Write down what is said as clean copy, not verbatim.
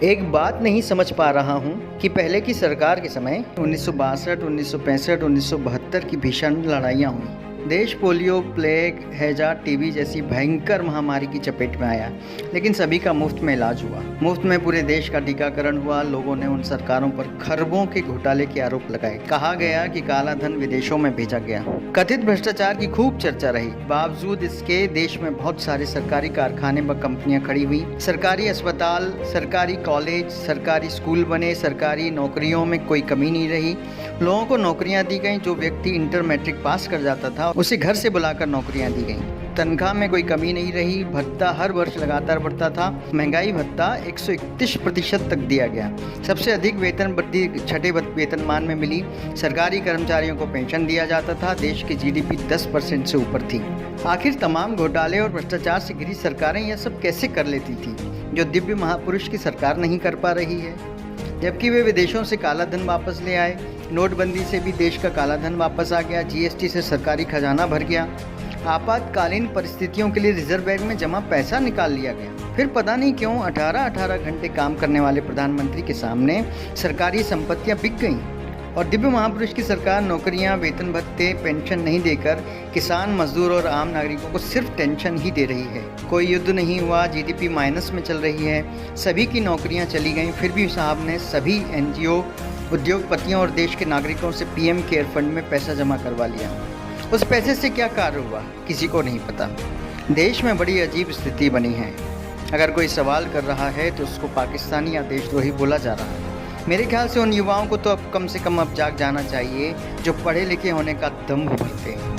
एक बात नहीं समझ पा रहा हूँ कि पहले की सरकार के समय 1962, 1965, 1972 की भीषण लड़ाइयाँ हुई। देश पोलियो, प्लेग, हैजा, टीबी जैसी भयंकर महामारी की चपेट में आया, लेकिन सभी का मुफ्त में इलाज हुआ। मुफ्त में पूरे देश का टीकाकरण हुआ। लोगों ने उन सरकारों पर खरबों के घोटाले के आरोप लगाए। कहा गया कि काला धन विदेशों में भेजा गया। कथित भ्रष्टाचार की खूब चर्चा रही। बावजूद इसके देश में बहुत सारे सरकारी कारखाने व कंपनियां खड़ी हुई। सरकारी अस्पताल, सरकारी कॉलेज, सरकारी स्कूल बने। सरकारी नौकरियों में कोई कमी नहीं रही। लोगों को नौकरियां दी गई। जो व्यक्ति इंटर मैट्रिक पास कर जाता था उसे घर से बुलाकर नौकरियां दी गई। तनख्वाह में कोई कमी नहीं रही। भत्ता हर वर्ष लगातार बढ़ता था। महंगाई भत्ता 131% तक दिया गया। सबसे अधिक वेतन वृद्धि छठे वेतनमान में मिली। सरकारी कर्मचारियों को पेंशन दिया जाता था। देश की जीडीपी 10% से ऊपर थी। आखिर तमाम घोटाले और भ्रष्टाचार से घिरी सरकारें यह सब कैसे कर लेती थी, जो दिव्य महापुरुष की सरकार नहीं कर पा रही है? जबकि वे विदेशों से काला धन वापस ले आए। नोटबंदी से भी देश का काला धन वापस आ गया। जीएसटी से सरकारी खजाना भर गया। आपातकालीन परिस्थितियों के लिए रिजर्व बैंक में जमा पैसा निकाल लिया गया। फिर पता नहीं क्यों 18-18 घंटे काम करने वाले प्रधानमंत्री के सामने सरकारी संपत्तियां बिक गईं और दिव्य महापुरुष की सरकार नौकरियां, वेतन भत्ते, पेंशन नहीं देकर किसान, मजदूर और आम नागरिकों को सिर्फ टेंशन ही दे रही है। कोई युद्ध नहीं हुआ, जीडीपी माइनस में चल रही है, सभी की नौकरियां चली गईं, फिर भी साहब ने सभी एनजीओ, उद्योगपतियों और देश के नागरिकों से पीएम केयर फंड में पैसा जमा करवा लिया। उस पैसे से क्या कार्य हुआ, किसी को नहीं पता। देश में बड़ी अजीब स्थिति बनी है। अगर कोई सवाल कर रहा है तो उसको पाकिस्तानी या देशद्रोही बोला जा रहा है। मेरे ख्याल से उन युवाओं को तो अब कम से कम अब जाग जाना चाहिए जो पढ़े लिखे होने का दम्भ भरते हैं।